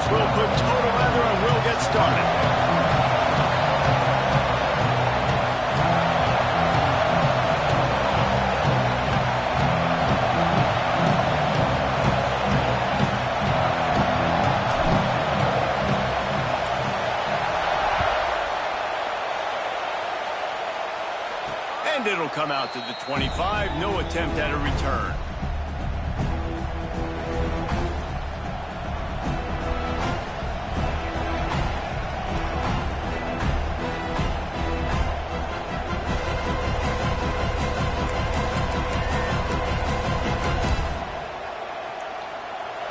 We'll put total leather and we'll get started. And it'll come out to the 25. No attempt at a return.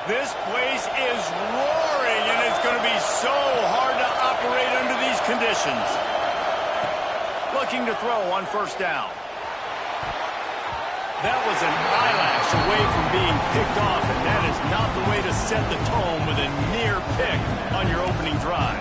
This place is roaring, and it's going to be so hard to operate under these conditions. Looking to throw on first down. That was an eyelash away from being picked off, and that is not the way to set the tone with a near pick on your opening drive.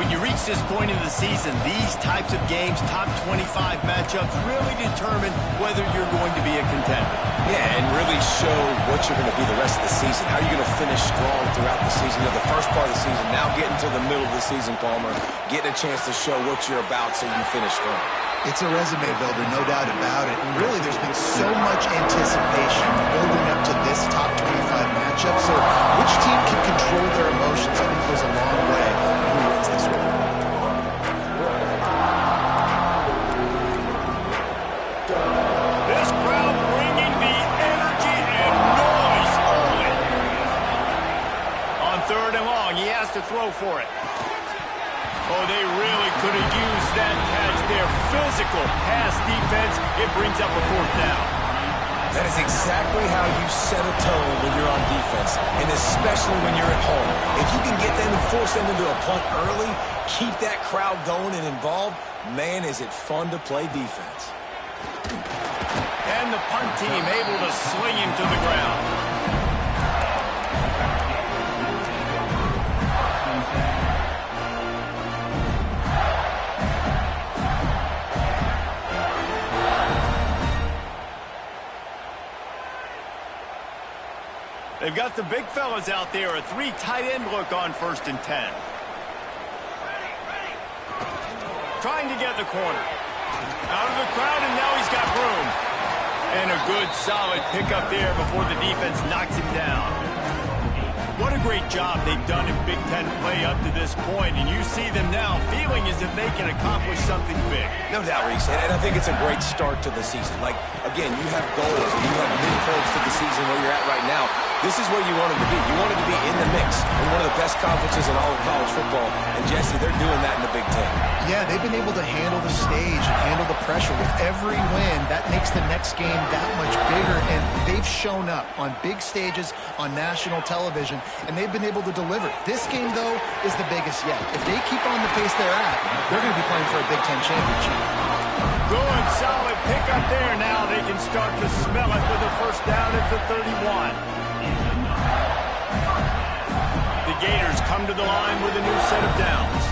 When you reach this point in the season, these types of games, top 25 matchups, really determine whether you're going to be a contender. Yeah, and really show what you're going to be the rest of the season. How are you going to finish strong throughout the season? You know, the first part of the season, now getting to the middle of the season, Palmer, getting a chance to show what you're about so you can finish strong. It's a resume builder, no doubt about it. And really, there's been so much anticipation building up to this top 25 matchup. So which team can control their emotions, I think, goes a long way in who wins this one. This crowd bringing the energy and noise early. On third and long, he has to throw for it. Oh, they really could have used that catch there. Physical pass defense. It brings up a fourth down. That is exactly how you set a tone when you're on defense, and especially when you're at home. If you can get them and force them into a punt early, keep that crowd going and involved, man, is it fun to play defense. And the punt team able to sling him to the ground. They've got the big fellas out there. A three tight end look on 1st and 10. Trying to get the corner. Out of the crowd, and now he's got room. And a good, solid pickup there before the defense knocks him down. What a great job they've done in Big Ten play up to this point, and you see them now feeling as if they can accomplish something big. No doubt, Reese, and I think it's a great start to the season. Like, again, you have goals, and you have midpoints to the season where you're at right now. This is where you want them to be. You want them to be in the mix in one of the best conferences in all of college football, and Jesse, they're doing that in the Big Ten. Yeah, they've been able to handle the stage and handle the pressure. With every win, that makes the next game that much bigger, and they've shown up on big stages on national television, and they've been able to deliver. This game, though, is the biggest yet. If they keep on the pace they're at, they're going to be playing for a Big Ten championship. Good, solid pickup there. Now they can start to smell it with a first down at the 31. The Gators come to the line with a new set of downs.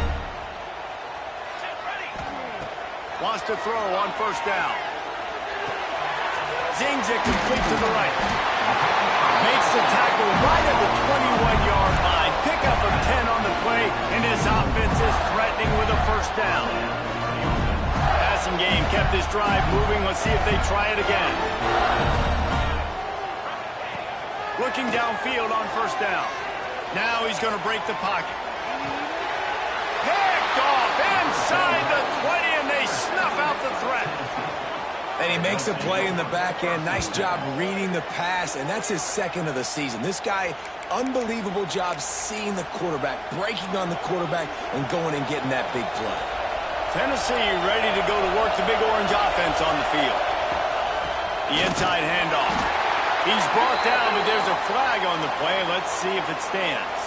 Wants to throw on first down. Zings it complete to the right. Makes the tackle right at the 21-yard line. Pickup of 10 on the play, and his offense is threatening with a first down. Passing game kept his drive moving. Let's see if they try it again. Looking downfield on first down. Now he's going to break the pocket. Picked off inside the 20, and they snuff out the threat. And he makes a play in the back end. Nice job reading the pass, and that's his second of the season. This guy, unbelievable job seeing the quarterback, breaking on the quarterback, and going and getting that big play. Tennessee ready to go to work the Big Orange offense on the field. The inside handoff. He's brought down, but there's a flag on the play. Let's see if it stands.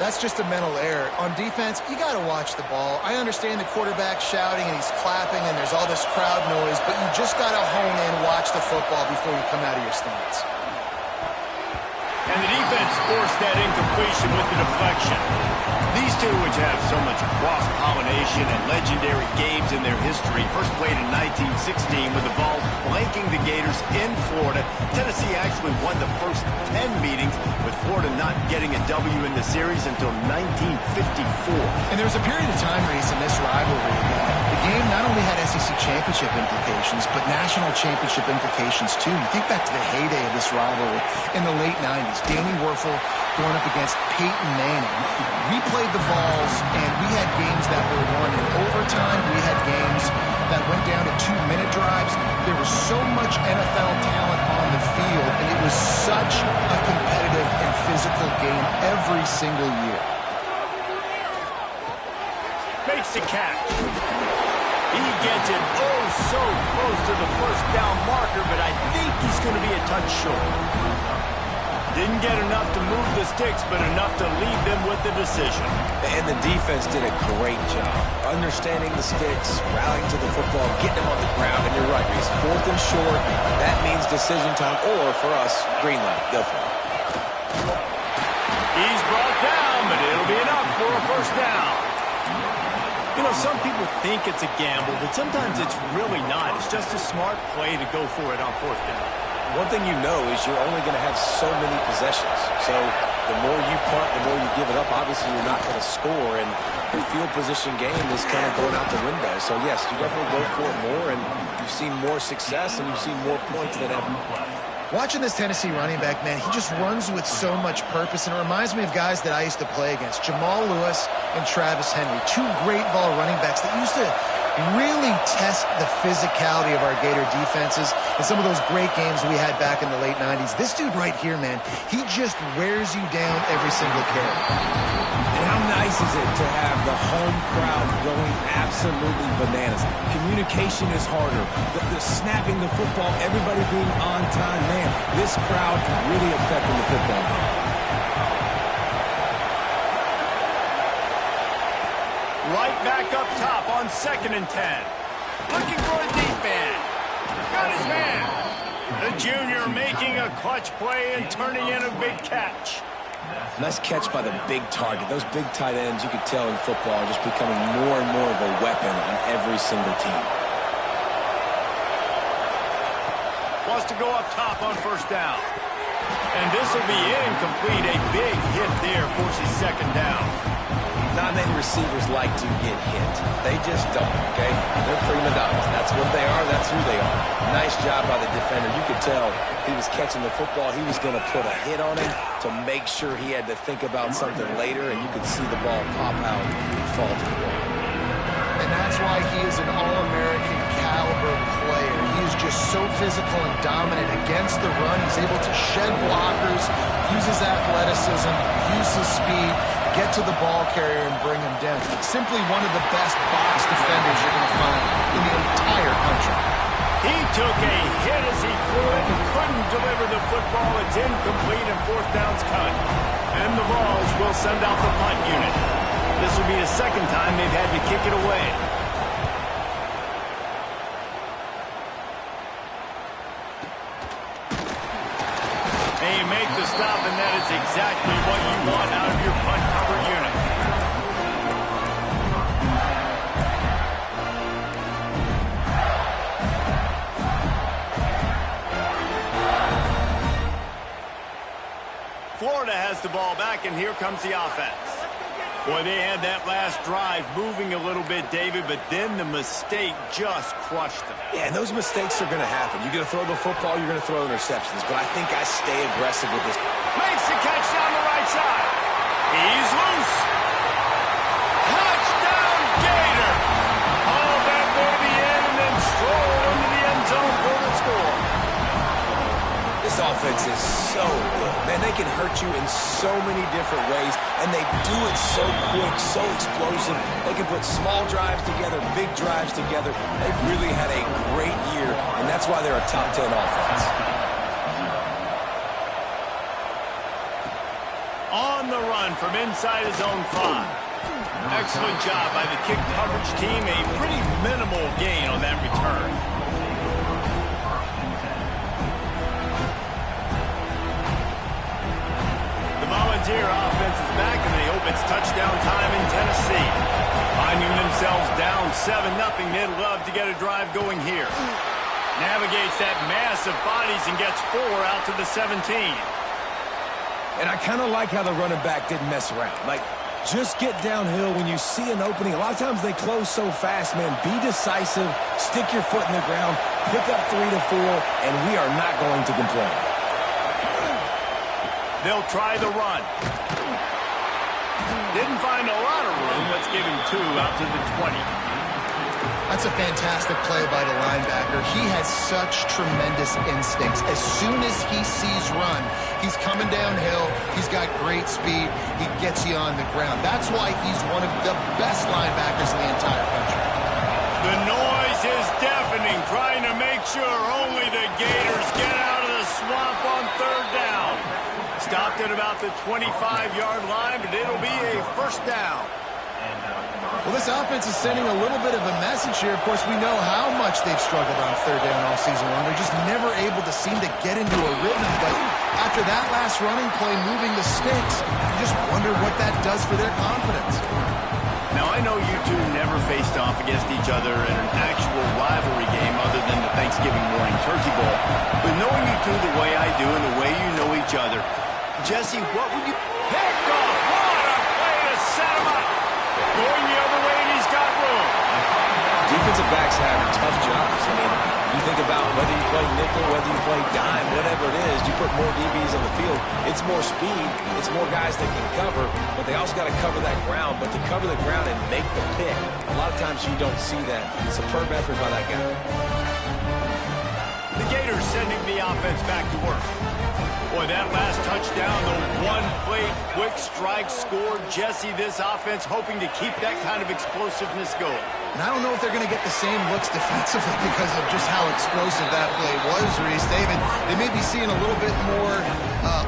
That's just a mental error. On defense, you got to watch the ball. I understand the quarterback shouting and he's clapping and there's all this crowd noise, but you just got to hone in, watch the football before you come out of your stance. And the defense forced that incompletion with the deflection. These two, which have so much cross-pollination and legendary games in their history, first played in 1916 with the Vols blanking the Gators in Florida. Tennessee actually won the first 10 meetings, with Florida not getting a W in the series until 1954. And there was a period of time, Reese, in this rivalry that the game not only had SEC championship implications, but national championship implications, too. You think back to the heyday of this rivalry in the late 90s. Danny Werfel going up against Peyton Manning. We played the Vols, and we had games that were won in overtime. We had games that went down to 2-minute drives. There was so much NFL talent on the field, and it was such a competitive and physical game every single year. Makes the catch. He gets it so close to the first down marker, but I think he's going to be a touch short. Didn't get enough to move the sticks, but enough to leave them with the decision. And the defense did a great job understanding the sticks, rallying to the football, getting them on the ground. And you're right, Reese, 4th and short. That means decision time, or for us, green light. Go for it. He's brought down, but it'll be enough for a first down. You know, some people think it's a gamble, but sometimes it's really not. It's just a smart play to go for it on 4th down. One thing you know is you're only going to have so many possessions. So the more you punt, the more you give it up. Obviously, you're not going to score, and the field position game is kind of going out the window. So, yes, you definitely go for it more, and you've seen more success, and you've seen more points than ever. Watching this Tennessee running back, man, he just runs with so much purpose, and it reminds me of guys that I used to play against, Jamal Lewis and Travis Henry, two great Vol running backs that used to really test the physicality of our Gator defenses in some of those great games we had back in the late 90s. This dude right here, man, he just wears you down every single carry. And how nice is it to have the home crowd going absolutely bananas? Communication is harder. The snapping the football, everybody being on time. Man, this crowd really affecting the football game. Right back up top on 2nd and 10. Looking for a deep man. Got his man. The junior making a clutch play and turning in a big catch. Nice catch by the big target. Those big tight ends, you could tell in football, are just becoming more and more of a weapon on every single team. Wants to go up top on 1st down. And this will be incomplete. A big hit there forces 2nd down. Not many receivers like to get hit. They just don't, okay? They're prima donnas. That's what they are. That's who they are. Nice job by the defender. You could tell he was catching the football. He was going to put a hit on him to make sure he had to think about something later, and you could see the ball pop out and fall to the ground. And that's why he is an All-American caliber player. He is just so physical and dominant against the run. He's able to shed blockers, use his athleticism, use his speed, get to the ball carrier and bring him down. Simply one of the best box defenders you're going to find in the entire country. He took a hit as he threw it and couldn't deliver the football. It's incomplete and 4th down's cut. And the Vols will send out the punt unit. This will be the 2nd time they've had to kick it away. And you make the stop, and that is exactly what you want out of your punt cover unit. Florida has the ball back, and here comes the offense. Boy, they had that last drive moving a little bit, David, but then the mistake just crushed them. Yeah, and those mistakes are going to happen. You're going to throw the football, you're going to throw interceptions, but I think I stay aggressive with this. Makes the catch down the right side. He's loose. Touchdown, Gator. All that way to the end and then stroll into the end zone for the score. This offense is so good. Man, they can hurt you in so many different ways, and they do it so quick, so explosive. They can put small drives together, big drives together. They've really had a great year, and that's why they're a top 10 offense. On the run from inside his own 5. Excellent job by the kick coverage team. A pretty minimal gain on that return. Volunteer offense is back, and they hope it's touchdown time something they'd love to get a drive going here. Navigates that mass of bodies and gets 4 out to the 17. And I kind of like how the running back didn't mess around. Like, just get downhill when you see an opening. A lot of times they close so fast, man. Be decisive, stick your foot in the ground, pick up 3 to 4, and we are not going to complain. They'll try the run. Didn't find a lot of room. Let's give him 2 out to the 20. That's a fantastic play by the linebacker. He has such tremendous instincts. As soon as he sees run, he's coming downhill. He's got great speed. He gets you on the ground. That's why he's one of the best linebackers in the entire country. The noise is deafening, trying to make sure only the Gators get out of the swamp on 3rd down. Stopped at about the 25-yard line, but it'll be a 1st down. Well, this offense is sending a little bit of a message here. Of course, we know how much they've struggled on 3rd down all season long. They're just never able to seem to get into a rhythm. But after that last running play, moving the sticks, you just wonder what that does for their confidence. Now, I know you two never faced off against each other in an actual rivalry game other than the Thanksgiving morning turkey bowl. But knowing you two the way I do and the way you know each other, Jesse, what would you... Picked off! What a play to set him up! Going the other way, and he's got room. Defensive backs have tough jobs. I mean, you think about whether you play nickel, whether you play dime, whatever it is, you put more DBs on the field. It's more speed. It's more guys that can cover, but they also got to cover that ground. But to cover the ground and make the pick, a lot of times you don't see that. Superb effort by that guy. The Gators sending the offense back to work. Boy, that last touchdown, the one-play quick strike score. Jesse, this offense hoping to keep that kind of explosiveness going. And I don't know if they're going to get the same looks defensively because of just how explosive that play was, Reese. David, they may be seeing a little bit more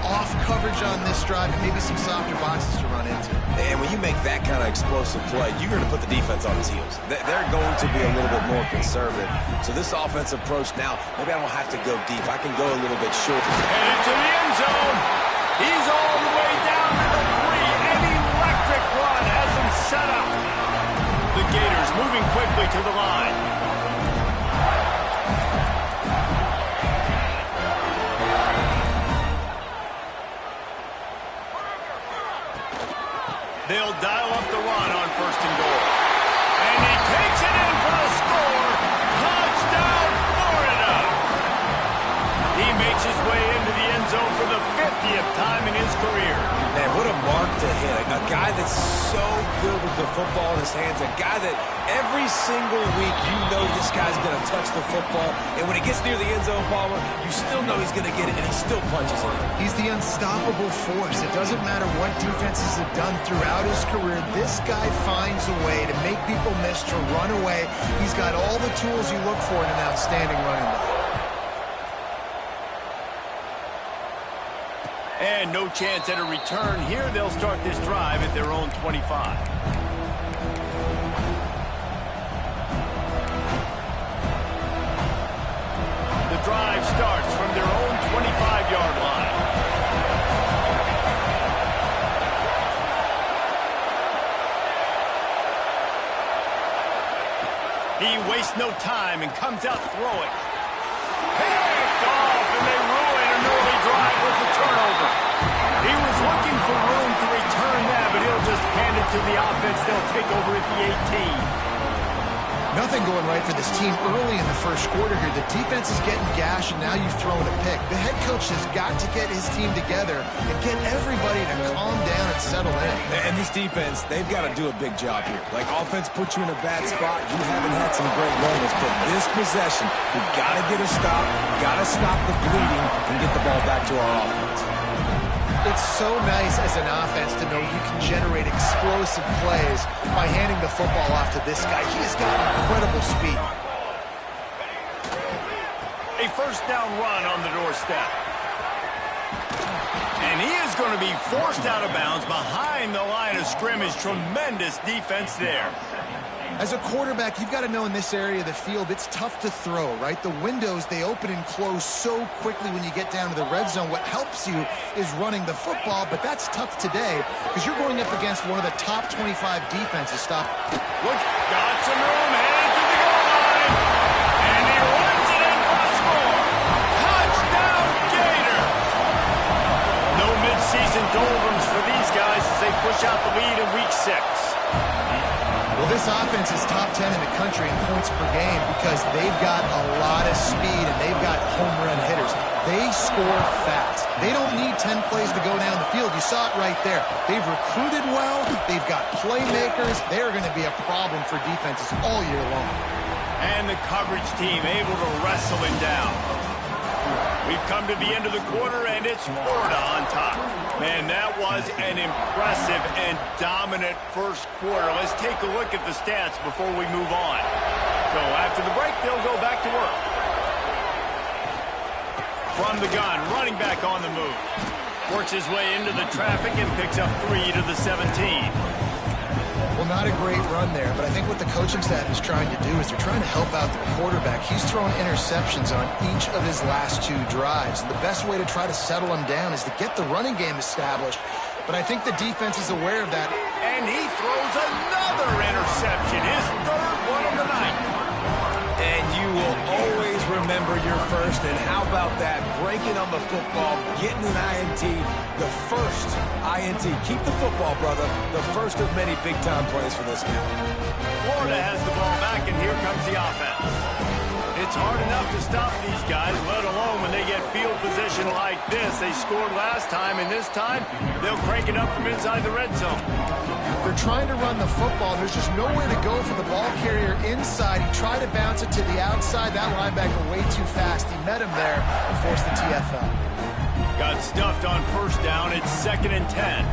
off coverage on this drive and maybe some softer boxes to run into. And when you make that kind of explosive play, you're going to put the defense on its heels. They're going to be a little bit more conservative. So this offensive approach now, maybe I don't have to go deep. I can go a little bit short. Headed to the end zone. He's all the way down to the 3. An electric run has him set up. The Gators moving quickly to the line. They'll dial up the run on 1st and goal. And he takes it in for the score. Touchdown, Florida. He makes his way into the end zone for the 50th time in his career. Man, what a mark to hit. A guy that's so good with the football in his hands. A guy that every single week you know this guy's going to touch the football. And when it gets near the end zone, Palmer, you still know he's going to get it, and he still punches it in. He's the unstoppable force. It doesn't matter what defenses have done throughout his career. This guy finds a way to make people miss, to run away. He's got all the tools you look for in an outstanding running back. And no chance at a return here. They'll start this drive at their own 25. The drive starts from their own 25-yard line. He wastes no time and comes out throwing. Picked off, and they ruin an early drive with the turnover. He was looking for room to return that, but he'll just hand it to the offense. They'll take over at the 18. Nothing going right for this team early in the 1st quarter here. The defense is getting gashed, and now you've thrown a pick. The head coach has got to get his team together and get everybody to calm down and settle in. And this defense, they've got to do a big job here. Like, offense puts you in a bad spot. You haven't had some great moments, but this possession, we got to get a stop, got to stop the bleeding, and get the ball back to our offense. It's so nice as an offense to know you can generate explosive plays by handing the football off to this guy. He has got incredible speed. A 1st down run on the doorstep. And he is going to be forced out of bounds behind the line of scrimmage. Tremendous defense there. As a quarterback, you've got to know in this area of the field, it's tough to throw, right? The windows, they open and close so quickly when you get down to the red zone. What helps you is running the football, but that's tough today because you're going up against one of the top 25 defenses. Stop. Look, got some room, headed to the in doldrums for these guys as they push out the lead in Week 6. Well, this offense is top 10 in the country in points per game because they've got a lot of speed and they've got home run hitters. They score fast. They don't need 10 plays to go down the field. You saw it right there. They've recruited well. They've got playmakers. They're going to be a problem for defenses all year long. And the coverage team able to wrestle him down. We've come to the end of the quarter, and it's Florida on top. Man, that was an impressive and dominant first quarter. Let's take a look at the stats before we move on. So after the break, they'll go back to work. From the gun, running back on the move. Works his way into the traffic and picks up 3 to the 17. Well, not a great run there, but I think what the coaching staff is trying to do is they're trying to help out the quarterback. He's thrown interceptions on each of his last 2 drives. And the best way to try to settle him down is to get the running game established. But I think the defense is aware of that. And he throws another interception, his 3rd one of the night. And you will always remember your first. And how about that? Breaking on the football, getting an INT, the first INT. Keep the football, brother. The first of many big-time plays for this guy. Florida has the ball back, and here comes the offense. It's hard enough to stop these guys, let alone when they get field position like this. They scored last time, and this time they'll crank it up from inside the red zone. They're trying to run the football. There's just nowhere to go for the ball carrier inside. He tried to bounce it to the outside. That linebacker way too fast. He met him there and forced the TFL. Got stuffed on first down. It's 2nd and 10.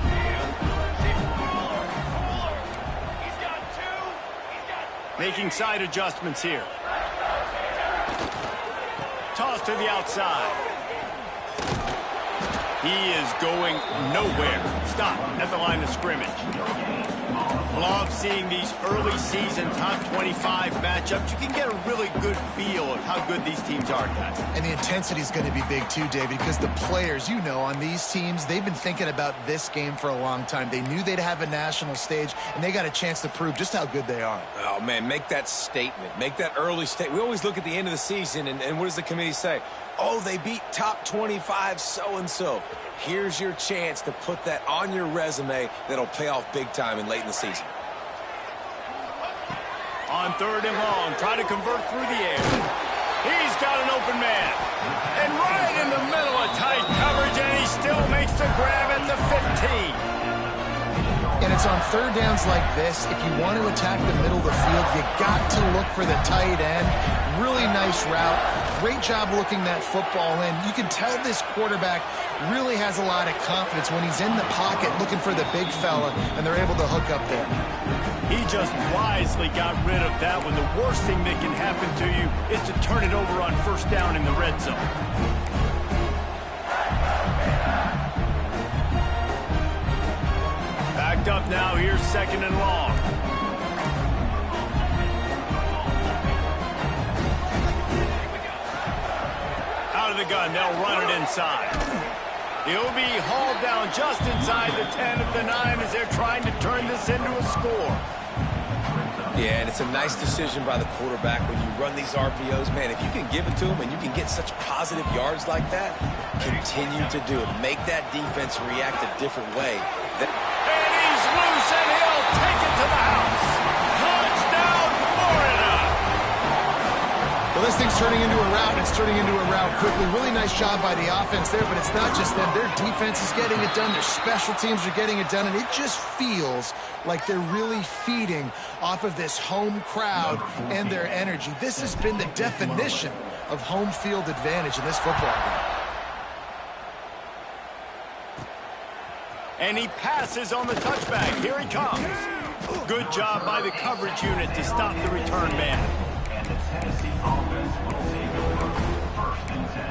Making side adjustments here. Toss to the outside. He is going nowhere. Stop at the line of scrimmage. Love seeing these early season top 25 matchups. You can get a really good feel of how good these teams are, guys. And the intensity is going to be big too, David, because the players, you know, on these teams, they've been thinking about this game for a long time. They knew they'd have a national stage, and they got a chance to prove just how good they are. Oh, man, make that statement. Make that early statement. We always look at the end of the season, and what does the committee say? Oh, they beat top 25 so-and-so. Here's your chance to put that on your resume that'll pay off big time and late in the season. On 3rd and long, try to convert through the air. He's got an open man. And right in the middle of tight coverage, and he still makes the grab at the 15. And it's on 3rd downs like this. If you want to attack the middle of the field, you got to look for the tight end. Really nice route. Great job looking that football in. You can tell this quarterback really has a lot of confidence when he's in the pocket looking for the big fella, and they're able to hook up there. He just wisely got rid of that one. The worst thing that can happen to you is to turn it over on first down in the red zone. Backed up now. Here's 2nd and long. Out of the gun. They'll run it inside. He'll be hauled down just inside the 10 of the 9 as they're trying to turn this into a score. Yeah, and it's a nice decision by the quarterback when you run these RPOs. Man, if you can give it to him and you can get such positive yards like that, continue to do it. Make that defense react a different way. And he's loose, and he'll take it to the house. Touchdown, Florida! Well, this thing's turning into a route, and it's turning into a route quickly. Really nice job by the offense there, but it's not just them. Their defense is getting it done. Their special teams are getting it done, and it just feels like they're really feeding off of this home crowd and their energy. This has been the definition of home field advantage in this football game. And he passes on the touchback. Here he comes. Good job by the coverage unit to stop the return man. And the Tennessee offense will take over 1st and 10.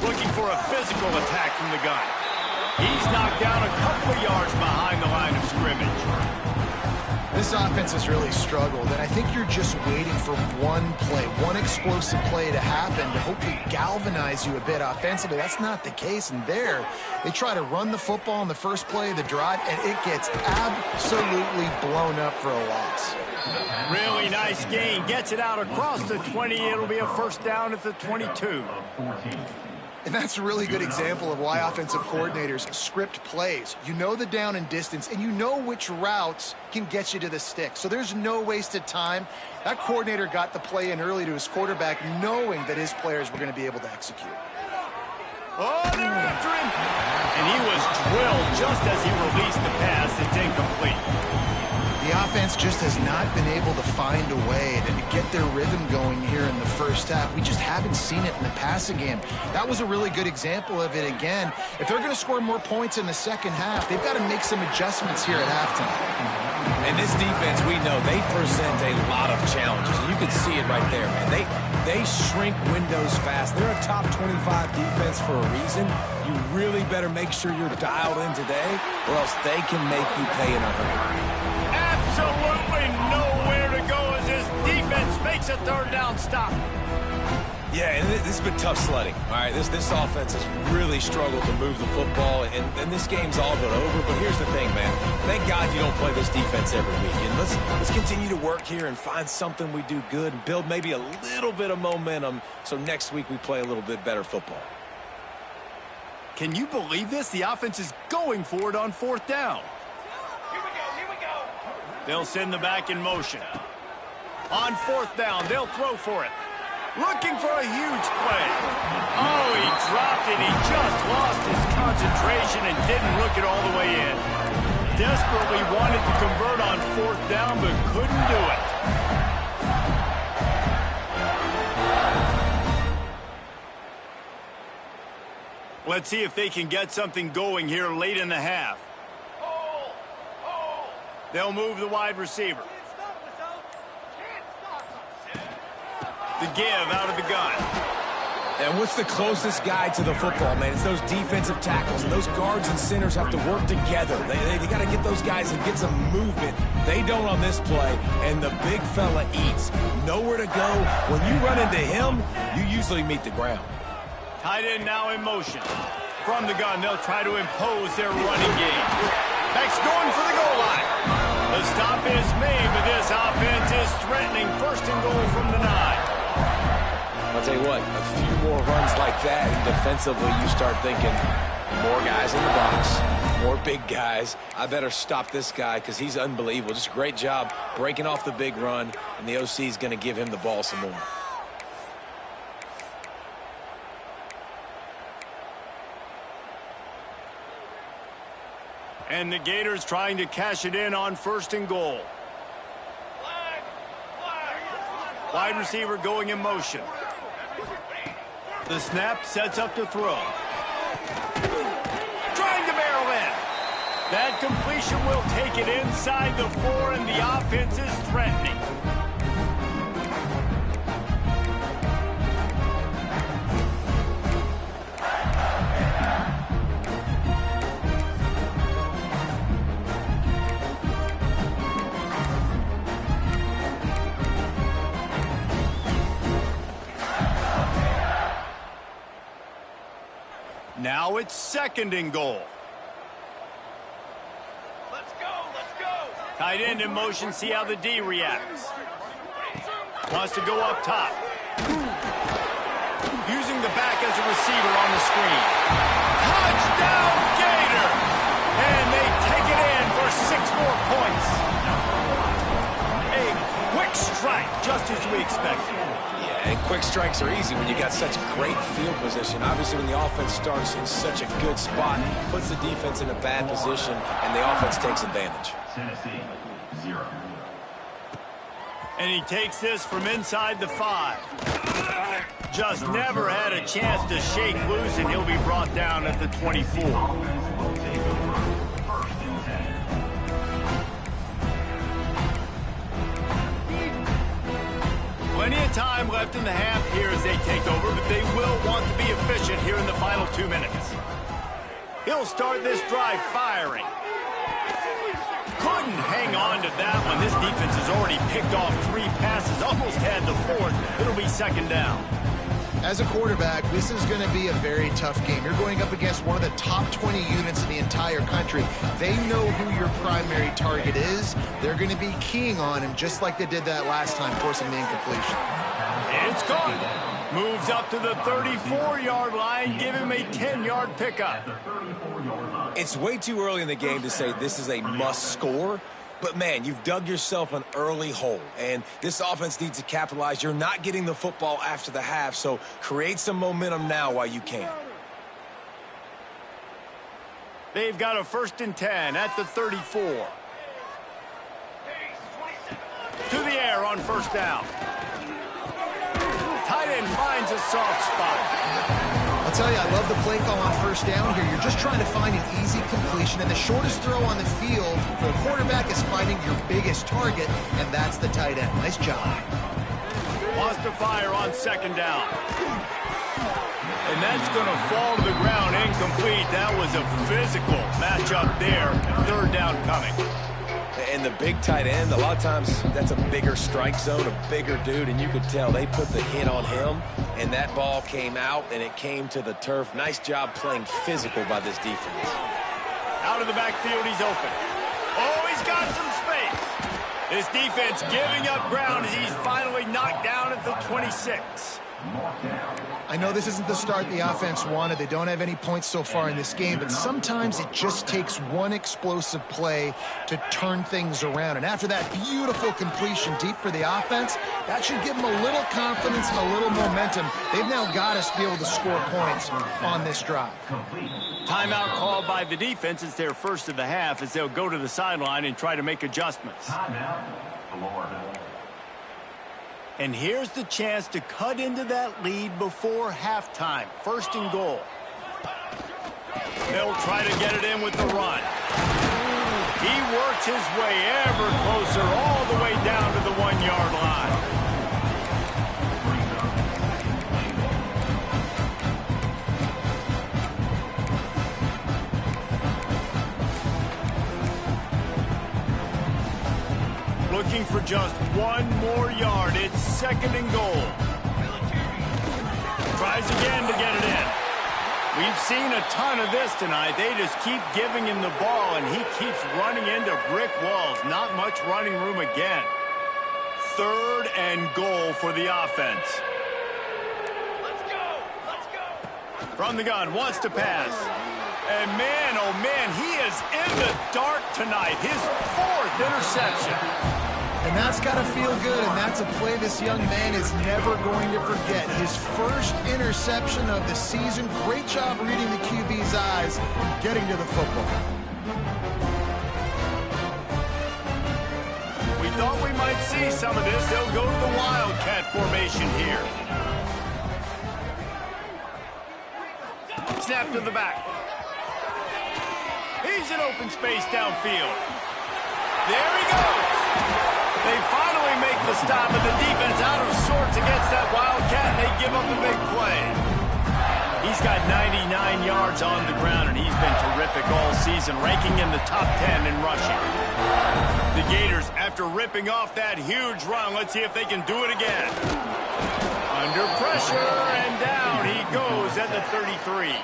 Looking for a physical attack from the gun. He's knocked down a couple of yards behind the line of scrimmage. This offense has really struggled, and I think you're just waiting for one play, one explosive play to happen to hopefully galvanize you a bit offensively. That's not the case, and there, they try to run the football on the first play of the drive, and it gets absolutely blown up for a loss. Really nice gain. Gets it out across the 20. It'll be a first down at the 22. And that's a really good example of why offensive coordinators script plays. You know the down and distance, and you know which routes can get you to the stick. So there's no wasted time. That coordinator got the play in early to his quarterback, knowing that his players were going to be able to execute. Oh, they're after him. And he was drilled just as he released the pass. It's incomplete. The offense just has not been able to find a way to get their rhythm going here in the first half. We just haven't seen it in the passing game. That was a really good example of it again. If they're going to score more points in the second half, they've got to make some adjustments here at halftime. And this defense, we know, they present a lot of challenges. You can see it right there, man. They shrink windows fast. They're a top 25 defense for a reason. You really better make sure you're dialed in today, or else they can make you pay in a hurry. Absolutely nowhere to go as this defense makes a third down stop. Yeah, and this has been tough sledding. All right, this offense has really struggled to move the football, and this game's all but over. But here's the thing, man. Thank God you don't play this defense every week. And let's continue to work here and find something we do good and build maybe a little bit of momentum so next week we play a little bit better football. Can you believe this? The offense is going for it on fourth down. They'll send the back in motion. On fourth down, they'll throw for it. Looking for a huge play. Oh, he dropped it. He just lost his concentration and didn't look it all the way in. Desperately wanted to convert on fourth down, but couldn't do it. Let's see if they can get something going here late in the half. They'll move the wide receiver. The give out of the gun. And what's the closest guy to the football, man? It's those defensive tackles. And those guards and centers have to work together. They got to get those guys and get some movement. They don't on this play, and the big fella eats. Nowhere to go. When you run into him, you usually meet the ground. Tight end now in motion. From the gun, they'll try to impose their running game. Back's going for the goal line. The stop is made, but this offense is threatening. First and goal from the 9. I'll tell you what, a few more runs like that, and defensively you start thinking, more guys in the box, more big guys. I better stop this guy because he's unbelievable. Just a great job breaking off the big run, and the OC is going to give him the ball some more. And the Gators trying to cash it in on first and goal. Wide receiver going in motion. The snap sets up to throw. Trying to barrel in. That completion will take it inside the 4, and the offense is threatening. Now it's second and goal. Let's go. Tight end in motion, see how the D reacts. Wants to go up top. Using the back as a receiver on the screen. Touchdown, Gator! And they take it in for 6 more points. A quick strike, just as we expected. And quick strikes are easy when you got such great field position. Obviously, when the offense starts in such a good spot, puts the defense in a bad position, and the offense takes advantage. Tennessee, 0. And he takes this from inside the 5. Just never had a chance to shake loose, and he'll be brought down at the 24. Plenty of time left in the half here as they take over, but they will want to be efficient here in the final 2 minutes. He'll start this drive firing. Couldn't hang on to that one. This defense has already picked off 3 passes, almost had the 4th. It'll be second down. As a quarterback, this is going to be a very tough game. You're going up against one of the top 20 units in the entire country. They know who your primary target is. They're going to be keying on him just like they did that last time, forcing the incompletion. It's caught. Moves up to the 34-yard line. Give him a 10-yard pickup. It's way too early in the game to say this is a must score. But, man, you've dug yourself an early hole, and this offense needs to capitalize. You're not getting the football after the half, so create some momentum now while you can. They've got a 1st and 10 at the 34. To the air on 1st down. Tight end finds a soft spot. I'll tell you, I love the play call on 1st down here. You're just trying to find an easy completion, and the shortest throw on the field for a quarterback is finding your biggest target, and that's the tight end. Nice job. Wants to fire on 2nd down. And that's going to fall to the ground incomplete. That was a physical matchup there. 3rd down coming. And the big tight end, a lot of times that's a bigger strike zone, a bigger dude, and you could tell they put the hit on him, and that ball came out, and it came to the turf. Nice job playing physical by this defense. Out of the backfield, he's open. Oh, he's got some space. This defense giving up ground as he's finally knocked down at the 26. I know this isn't the start the offense wanted. They don't have any points so far in this game, but sometimes it just takes one explosive play to turn things around. And after that beautiful completion deep for the offense, that should give them a little confidence and a little momentum. They've now got us to be able to score points on this drive. Timeout called by the defense. It's their 1st of the half as they'll go to the sideline and try to make adjustments. Timeout, Florida. And here's the chance to cut into that lead before halftime. 1st and goal. They'll try to get it in with the run. He works his way ever closer all the way down to the 1-yard line. Looking for just 1 more yard. It's 2nd and goal. Tries again to get it in. We've seen a ton of this tonight. They just keep giving him the ball, and he keeps running into brick walls. Not much running room again. 3rd and goal for the offense. Let's go! Let's go! From the gun, wants to pass. And man, oh man, he is in the dark tonight. His 4th interception. And that's got to feel good, and that's a play this young man is never going to forget. His 1st interception of the season. Great job reading the QB's eyes and getting to the football. We thought we might see some of this. They'll go to the Wildcat formation here. Snap to the back. He's in open space downfield. There he goes. They finally make the stop, but the defense out of sorts against that Wildcat, and they give up a big play. He's got 99 yards on the ground, and he's been terrific all season, ranking in the top 10 in rushing. The Gators, after ripping off that huge run, let's see if they can do it again. Under pressure, and down he goes at the 33. A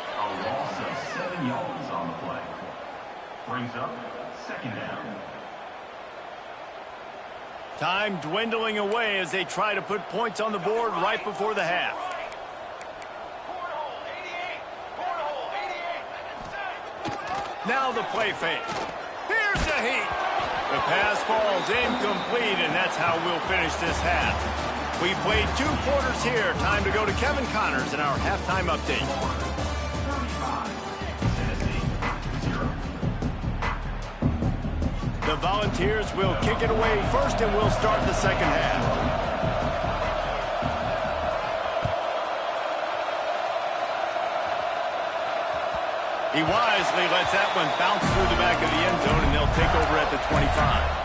loss of 7 yards on the play. Brings up 2nd down. Time dwindling away as they try to put points on the board right before the half. Now the play fake. Here's the heat. The pass falls incomplete, and that's how we'll finish this half. We played 2 quarters here. Time to go to Kevin Connors in our halftime update. 35, Tennessee, 0. The Volunteers will kick it away first, and we'll start the 2nd half. He wisely lets that one bounce through the back of the end zone, and they'll take over at the 25.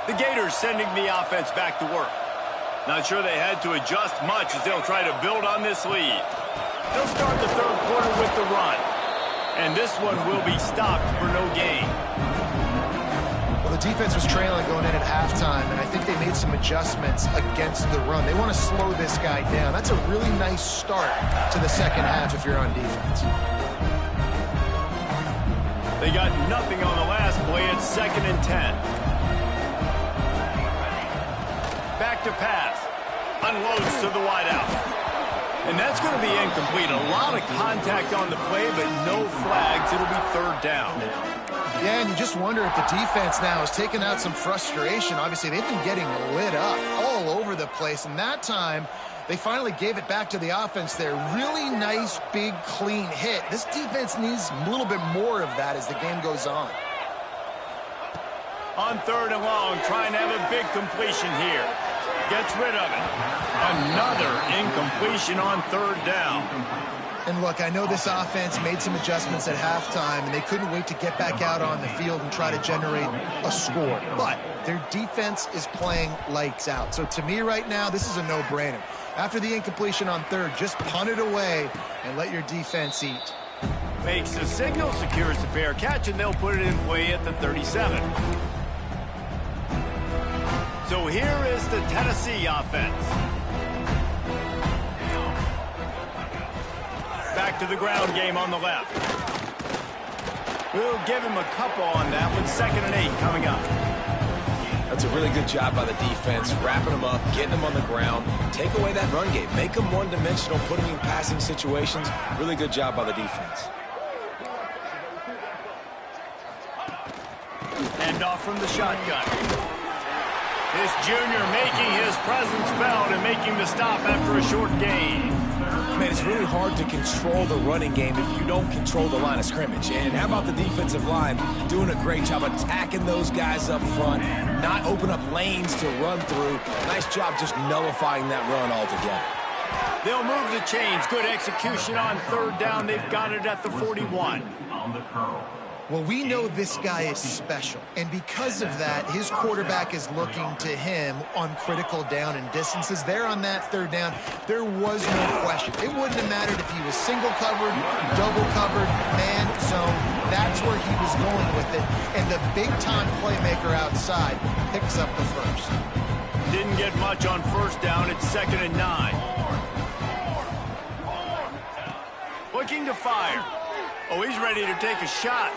The Gators sending the offense back to work. Not sure they had to adjust much as they'll try to build on this lead. They'll start the third quarter with the run. And this one will be stopped for no gain. Well, the defense was trailing going in at halftime, and I think they made some adjustments against the run. They want to slow this guy down. That's a really nice start to the second half if you're on defense. They got nothing on the last play. It's 2nd and 10. Back to pass. Unloads to the wideout. And that's going to be incomplete. A lot of contact on the play, but no flags. It'll be 3rd down. Yeah, and you just wonder if the defense now is taking out some frustration. Obviously, they've been getting lit up all over the place. And that time, they finally gave it back to the offense there. Really nice, big, clean hit. This defense needs a little bit more of that as the game goes on. On 3rd and long, trying to have a big completion here. Gets rid of it. Another incompletion on 3rd down. And look, I know this offense made some adjustments at halftime, and they couldn't wait to get back out on the field and try to generate a score. But their defense is playing lights out. So to me right now, this is a no-brainer. After the incompletion on 3rd, just punt it away and let your defense eat. Makes the signal, secures the fair catch, and they'll put it in play at the 37. So here is the Tennessee offense. Back to the ground game on the left. We'll give him a couple on that one. 2nd and 8 coming up. That's a really good job by the defense, wrapping them up, getting them on the ground. Take away that run game. Make them one-dimensional, put them in passing situations. Really good job by the defense. And off from the shotgun. This junior making his presence felt and making the stop after a short gain. Man, it's really hard to control the running game if you don't control the line of scrimmage. And how about the defensive line doing a great job attacking those guys up front, not open up lanes to run through. Nice job just nullifying that run altogether. They'll move the chains. Good execution on 3rd down. They've got it at the 41. On the curl. Well, we know this guy is special, and because of that, his quarterback is looking to him on critical down and distances. There on that 3rd down, there was no question. It wouldn't have mattered if he was single covered, double covered, man zone. That's where he was going with it, and the big-time playmaker outside picks up the first. Didn't get much on 1st down. It's 2nd and 9. Looking to fire. Oh, he's ready to take a shot.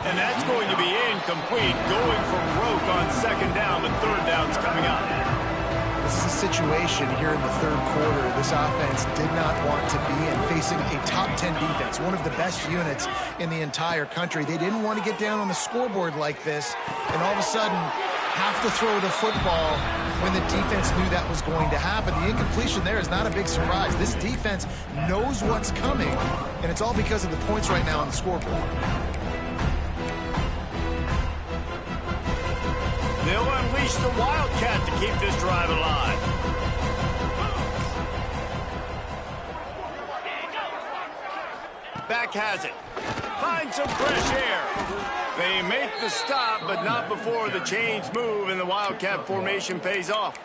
And that's going to be incomplete. Going for broke on 2nd down, but 3rd down's coming up. This is a situation here in the 3rd quarter this offense did not want to be in, facing a top 10 defense, one of the best units in the entire country. They didn't want to get down on the scoreboard like this, and all of a sudden have to throw the football when the defense knew that was going to happen. The incompletion there is not a big surprise. This defense knows what's coming, and it's all because of the points right now on the scoreboard. They'll unleash the Wildcat to keep this drive alive. Back has it. Finds some fresh air. They make the stop, but not before the chains move and the Wildcat formation pays off.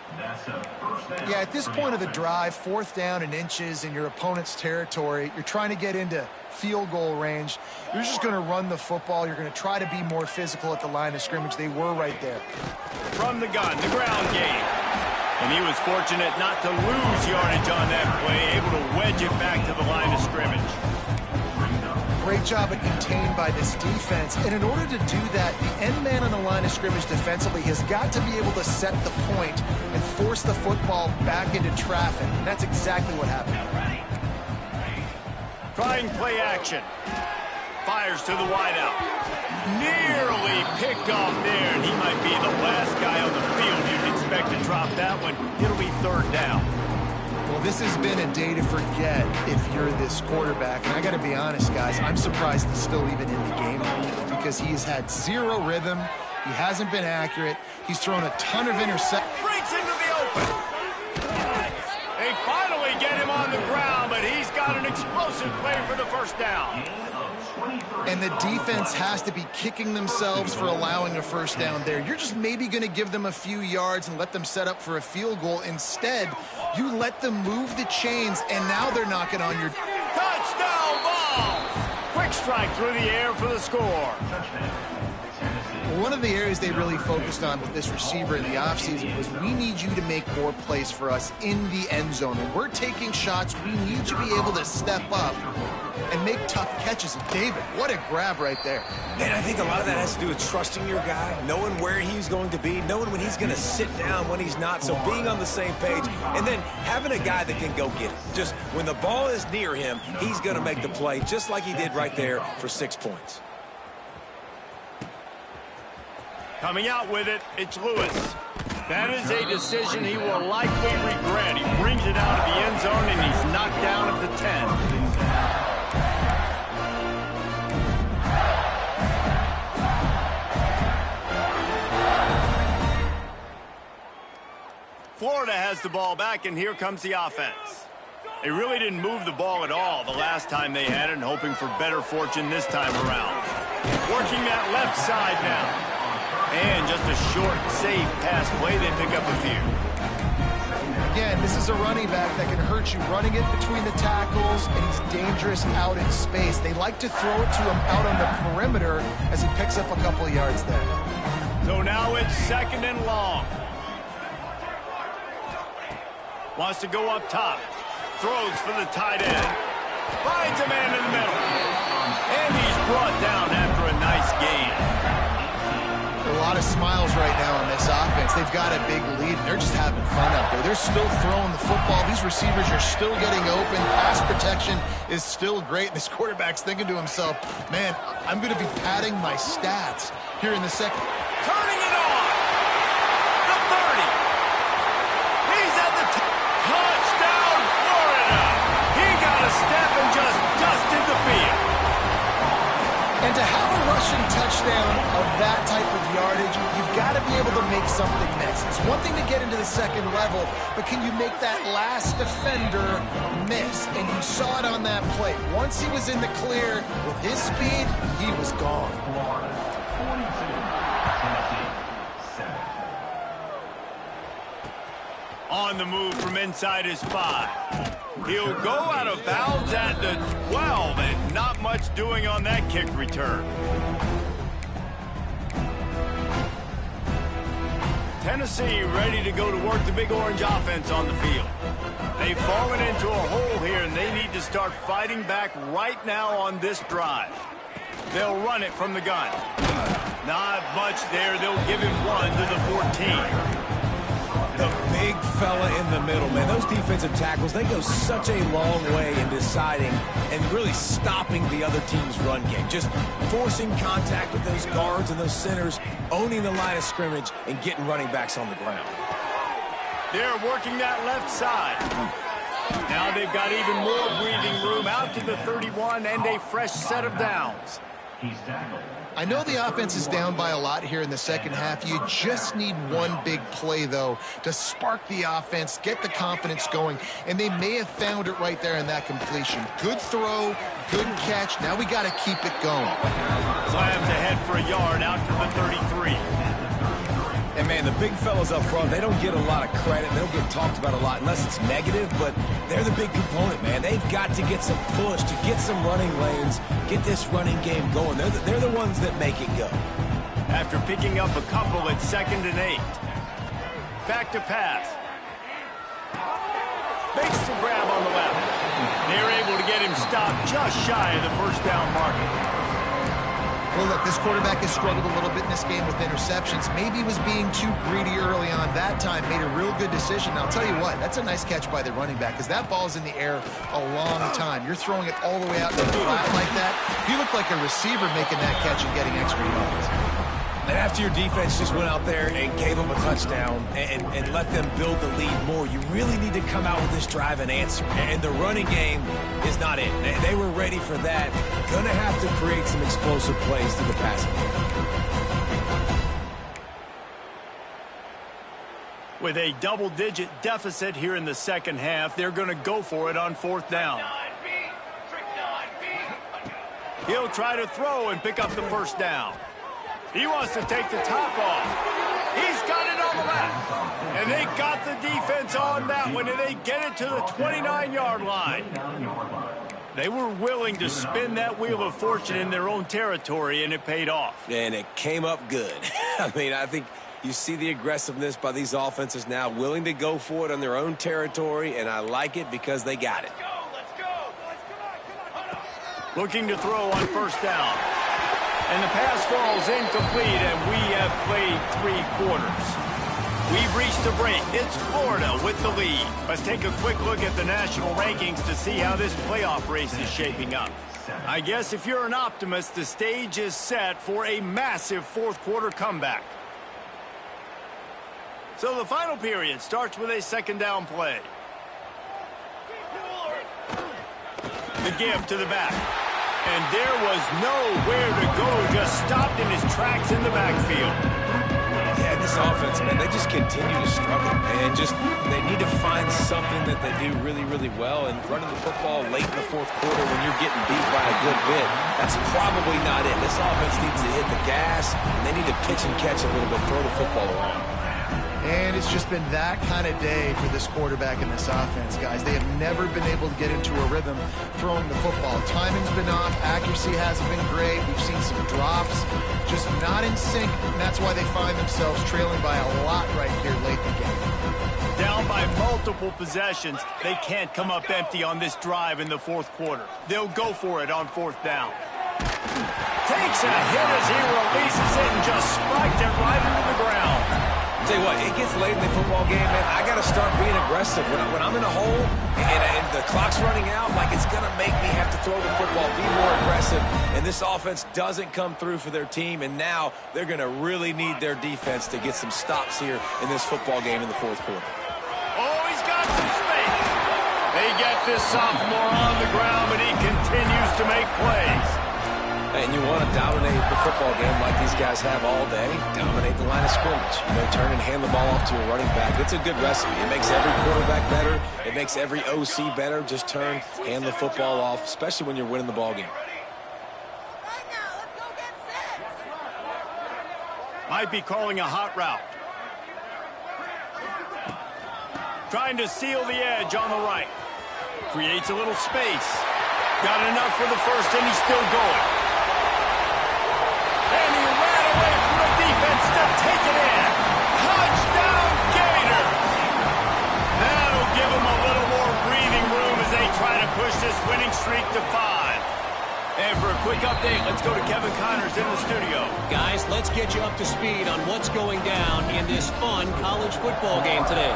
Yeah, at this point of the drive, 4th down and inches in your opponent's territory, you're trying to get into field goal range. You're just going to run the football. You're going to try to be more physical at the line of scrimmage. They were right there. From the gun, the ground game. And he was fortunate not to lose yardage on that play, able to wedge it back to the line of scrimmage. Great job at contained by this defense. And in order to do that, the end man on the line of scrimmage defensively has got to be able to set the point and force the football back into traffic. And that's exactly what happened. Trying play action. Fires to the wideout. Nearly picked off there, and he might be the last guy on the field you'd expect to drop that one. It'll be 3rd down. Well, this has been a day to forget if you're this quarterback. And I got to be honest, guys, I'm surprised he's still even in the game right now because he has had zero rhythm. He hasn't been accurate. He's thrown a ton of interceptions. Breaks into the open. They finally get him on the ground, but he's got an explosive play for the 1st down. and the defense has to be kicking themselves for allowing a first down there. You're just maybe going to give them a few yards and let them set up for a field goal. Instead, you let them move the chains, and now they're knocking on your... Touchdown, Vols! Quick strike through the air for the score. One of the areas they really focused on with this receiver in the offseason was we need you to make more plays for us in the end zone. When we're taking shots, we need you to be able to step up and make tough catches. And David, what a grab right there. And I think a lot of that has to do with trusting your guy, knowing where he's going to be, knowing when he's going to sit down, when he's not. So being on the same page, and then having a guy that can go get it. Just when the ball is near him, he's going to make the play, just like he did right there for 6 points. Coming out with it, it's Lewis. That is a decision he will likely regret. He brings it out of the end zone, and he's knocked down at the 10. Florida has the ball back, and here comes the offense. They really didn't move the ball at all the last time they had it, and hoping for better fortune this time around. Working that left side now. And just a short, safe pass play, they pick up a few. Again, this is a running back that can hurt you, running it between the tackles, and he's dangerous out in space. They like to throw it to him out on the perimeter as he picks up a couple of yards there. So now it's 2nd and long. Wants to go up top. Throws for the tight end. Finds a man in the middle. And he's brought down after a nice gain. A lot of smiles right now on this offense. They've got a big lead. They're just having fun out there. They're still throwing the football. These receivers are still getting open. Pass protection is still great. This quarterback's thinking to himself, man, I'm going to be padding my stats here in the second. Turning it on. The 30. He's at the touchdown, Florida. He got a step and just dusted the field. And to have a rushing touchdown of that type of yardage, you've got to be able to make something miss. It's one thing to get into the second level, but can you make that last defender miss? And you saw it on that play. Once he was in the clear, with his speed, he was gone. On the move from inside his 5. He'll go out of bounds at the 12, and not much doing on that kick return. Tennessee ready to go to work the Big Orange offense on the field. They've fallen into a hole here, and they need to start fighting back right now on this drive. They'll run it from the gun. Not much there. They'll give him 1 to the 14. The big fella in the middle, man. Those defensive tackles, they go such a long way in deciding and really stopping the other team's run game. Just forcing contact with those guards and those centers, owning the line of scrimmage, and getting running backs on the ground. They're working that left side. Now they've got even more breathing room out to the 31 and a fresh set of downs. He's tackled. I know the offense is down by a lot here in the second half. You just need one big play, though, to spark the offense, get the confidence going, and they may have found it right there in that completion. Good throw, good catch. Now we got to keep it going. Slams ahead for a yard out to the 33. And, man, the big fellas up front, they don't get a lot of credit. They don't get talked about a lot unless it's negative, but they're the big component, man. They've got to get some push, to get some running lanes, get this running game going. They're the ones that make it go. After picking up a couple at 2nd and 8. Back to pass. Makes the grab on the left. They're able to get him stopped just shy of the first down marker. Well, look, this quarterback has struggled a little bit in this game with interceptions. Maybe he was being too greedy early on. That time made a real good decision. Now, I'll tell you what, that's a nice catch by the running back because that ball's in the air a long time. You're throwing it all the way out to the flat like that. You look like a receiver making that catch and getting extra yards. And after your defense just went out there and gave them a touchdown and let them build the lead more, you really need to come out with this drive and answer. And the running game is not it. They were ready for that. Going to have to create some explosive plays through the passing game. With a double-digit deficit here in the second half, they're going to go for it on 4th down. He'll try to throw and pick up the first down. He wants to take the top off. He's got it on the left. And they got the defense on that one, and they get it to the 29-yard line. They were willing to spin that wheel of fortune in their own territory, and it paid off. And it came up good. I mean, I think you see the aggressiveness by these offenses now, willing to go for it on their own territory, and I like it because they got it. Looking to throw on first down. And the pass falls incomplete, and we have played 3 quarters. We've reached the break. It's Florida with the lead. Let's take a quick look at the national rankings to see how this playoff race is shaping up. I guess if you're an optimist, the stage is set for a massive fourth-quarter comeback. So the final period starts with a second-down play. The give to the back. And there was nowhere to go, just stopped in his tracks in the backfield. Yeah, this offense, man, they just continue to struggle. And they need to find something that they do really, really well. And running the football late in the fourth quarter when you're getting beat by a good bit, that's probably not it. This offense needs to hit the gas, and they need to pitch and catch a little bit, throw the football around. And it's just been that kind of day for this quarterback and this offense, guys. They have never been able to get into a rhythm throwing the football. Timing's been off. Accuracy hasn't been great. We've seen some drops, just not in sync. And that's why they find themselves trailing by a lot right here late in the game. Down by multiple possessions, they can't come up empty on this drive in the fourth quarter. They'll go for it on fourth down. Takes a hit as he releases it and just spiked it right into the ground. Tell you what, it gets late in the football game, man. I got to start being aggressive. When I'm in a hole and the clock's running out, like, it's going to make me have to throw the football, be more aggressive. And this offense doesn't come through for their team, and now they're going to really need their defense to get some stops here in this football game in the fourth quarter. Oh, he's got some space. They get this sophomore on the ground, but he continues to make plays. And you want to dominate the football game like these guys have all day. Dominate the line of scrimmage. Turn and hand the ball off to a running back. It's a good recipe. It makes every quarterback better. It makes every OC better. Just turn, hand the football off, especially when you're winning the ball game. Might be calling a hot route. Trying to seal the edge on the right. Creates a little space. Got enough for the first, and he's still going. And he ran away from the defense to take it in. Touchdown, Gators! That'll give them a little more breathing room as they try to push this winning streak to 5. And for a quick update, let's go to Kevin Connors in the studio. Guys, let's get you up to speed on what's going down in this fun college football game today.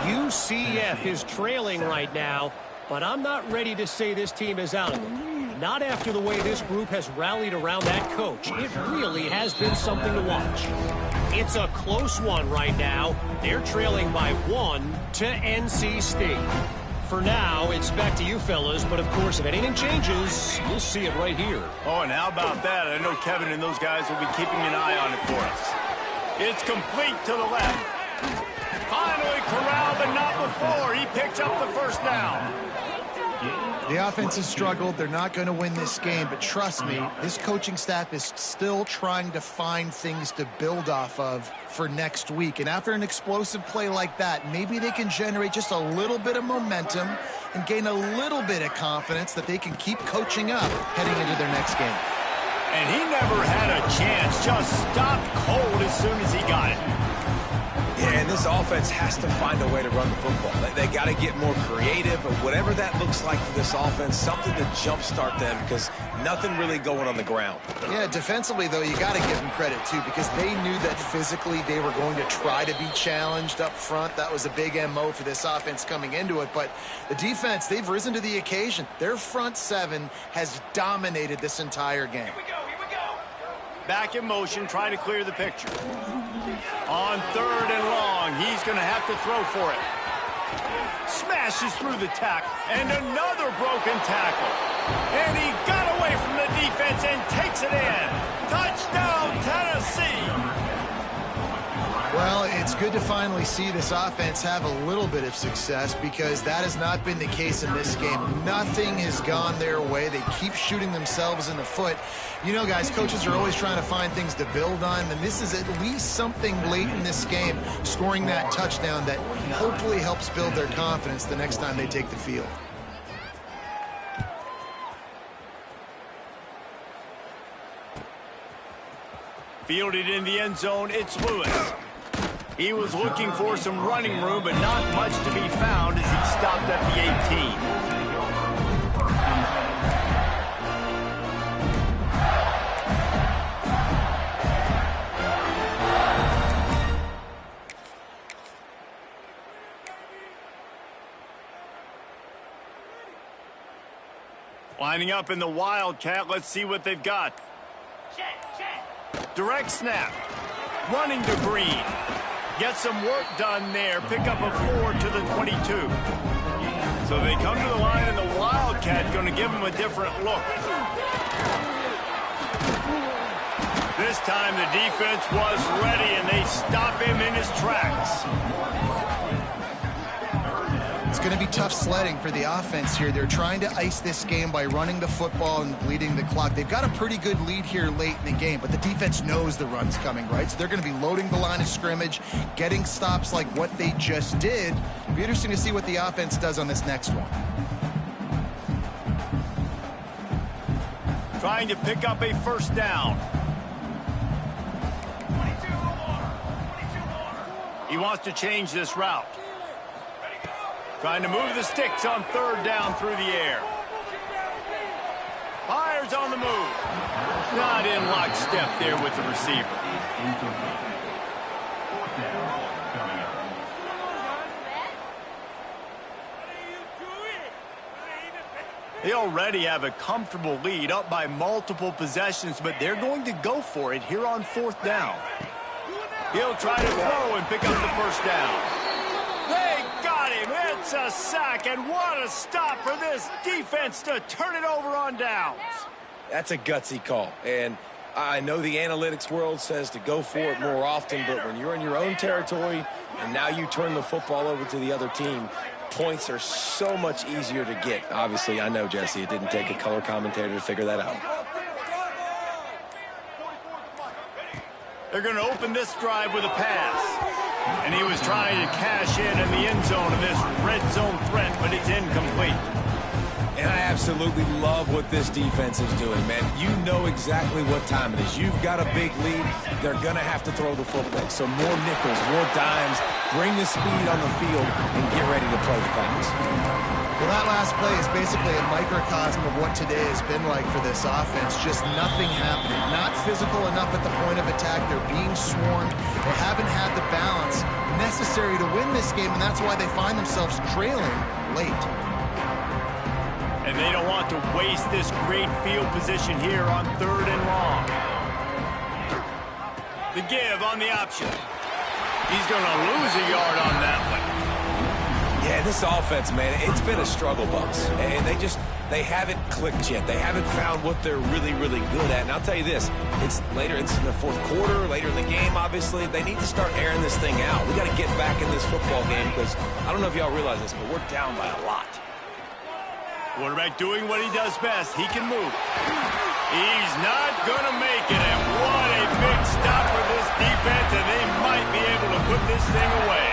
UCF is trailing right now, but I'm not ready to say this team is out of it. Not after the way this group has rallied around that coach. It really has been something to watch. It's a close one right now. They're trailing by 1 to NC State. For now, it's back to you fellas, but of course, if anything changes, you'll see it right here. Oh, and how about that? I know Kevin and those guys will be keeping an eye on it for us. It's complete to the left. Finally corralled, but not before. He picks up the first down. The offense has struggled. They're not going to win this game, but trust me, this coaching staff is still trying to find things to build off of for next week. And after an explosive play like that, maybe they can generate just a little bit of momentum and gain a little bit of confidence that they can keep coaching up heading into their next game. And he never had a chance, just stopped cold as soon as he got it. Yeah, and this offense has to find a way to run the football. They got to get more creative, or whatever that looks like for this offense, something to jumpstart them, because nothing really going on the ground. Yeah, defensively, though, you got to give them credit, too, because they knew that physically they were going to try to be challenged up front. That was a big MO for this offense coming into it. But the defense, they've risen to the occasion. Their front seven has dominated this entire game. Here we go. Back in motion, trying to clear the picture. On 3rd and long, he's going to have to throw for it. Smashes through the tackle, and another broken tackle. And he got away from the defense and takes it in. Touchdown, Tennessee! Well, it's good to finally see this offense have a little bit of success because that has not been the case in this game. Nothing has gone their way. They keep shooting themselves in the foot. You know, guys, coaches are always trying to find things to build on, and this is at least something late in this game, scoring that touchdown that hopefully helps build their confidence the next time they take the field. Fielded in the end zone, it's Lewis. He was looking for some running room, but not much to be found as he stopped at the 18. Lining up in the Wildcat, let's see what they've got. Direct snap. Running to Green. Get some work done there. Pick up a 4 to the 22. So they come to the line, and the Wildcat going to give him a different look. This time the defense was ready, and they stop him in his tracks. It's going to be tough sledding for the offense here. They're trying to ice this game by running the football and bleeding the clock. They've got a pretty good lead here late in the game, but the defense knows the run's coming, right? So they're going to be loading the line of scrimmage, getting stops like what they just did. It'll be interesting to see what the offense does on this next one. Trying to pick up a first down. He wants to change this route. Trying to move the sticks on third down through the air. Fires on the move. Not in lockstep there with the receiver. They already have a comfortable lead, up by multiple possessions, but they're going to go for it here on fourth down. He'll try to throw and pick up the first down. They got him. It's a sack, and what a stop for this defense to turn it over on downs. That's a gutsy call, and I know the analytics world says to go for it more often, but when you're in your own territory and now you turn the football over to the other team, points are so much easier to get. Obviously, I know, Jesse, it didn't take a color commentator to figure that out. They're going to open this drive with a pass. And he was trying to cash in the end zone of this red zone threat, but it's incomplete. And I absolutely love what this defense is doing, man. You know exactly what time it is. You've got a big lead. They're going to have to throw the football. So more nickels, more dimes, bring the speed on the field, and get ready to play fast. Well, that last play is basically a microcosm of what today has been like for this offense. Just nothing happening. Not physical enough at the point of attack. They're being swarmed. They haven't had the balance necessary to win this game, and that's why they find themselves trailing late. And they don't want to waste this great field position here on third and long. The give on the option. He's going to lose a yard on that one. Yeah, this offense, man, it's been a struggle bus. And they haven't clicked yet. They haven't found what they're really, really good at. And I'll tell you this, it's in the fourth quarter, later in the game, obviously. They need to start airing this thing out. We got to get back in this football game because I don't know if y'all realize this, but we're down by a lot. Quarterback doing what he does best. He can move. He's not going to make it. And what a big stop for this defense, and they might be able to put this thing away.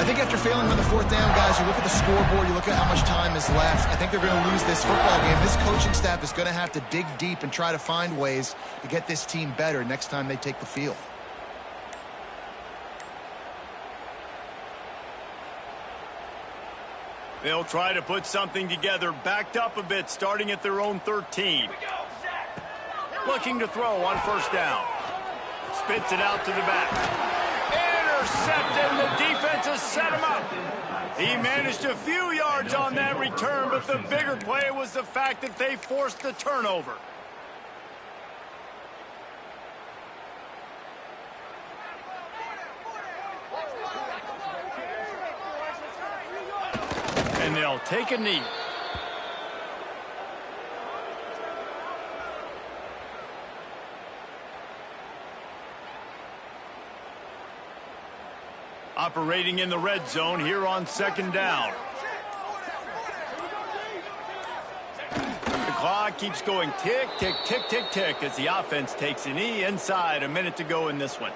I think after failing on the fourth down, guys, you look at the scoreboard, you look at how much time is left. I think they're going to lose this football game. This coaching staff is going to have to dig deep and try to find ways to get this team better next time they take the field. They'll try to put something together, backed up a bit, starting at their own 13. Looking to throw on first down. Spits it out to the back. Intercepted, the defense has set him up. He managed a few yards on that return, but the bigger play was the fact that they forced the turnover. And they'll take a knee. Operating in the red zone here on 2nd down. The clock keeps going tick, tick, tick, tick, tick as the offense takes a knee inside. A minute to go in this one.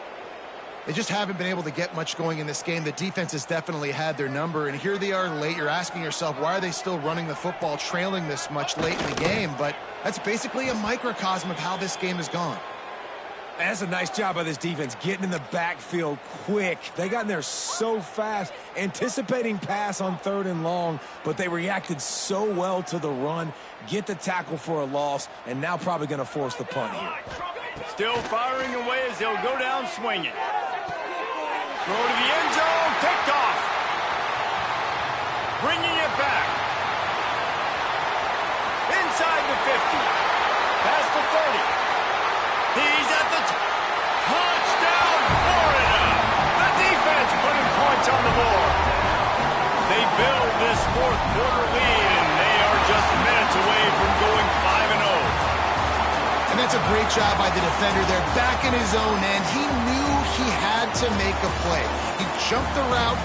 They just haven't been able to get much going in this game. The defense has definitely had their number, and here they are late. You're asking yourself, why are they still running the football, trailing this much late in the game? But that's basically a microcosm of how this game has gone. That's a nice job by this defense, getting in the backfield quick. They got in there so fast, anticipating pass on 3rd and long, but they reacted so well to the run, get the tackle for a loss, and now probably going to force the punt here. Still firing away as they'll go down swinging. Throw to the end zone, picked off. Bringing it back. Inside the 50. Past the 30. He's at the touchdown, Florida. The defense putting points on the board. They build this 4th quarter lead, and they are just minutes away from going 5-0. And that's a great job by the defender there, back in his own end. He knew he had to make a play. He jumped the route,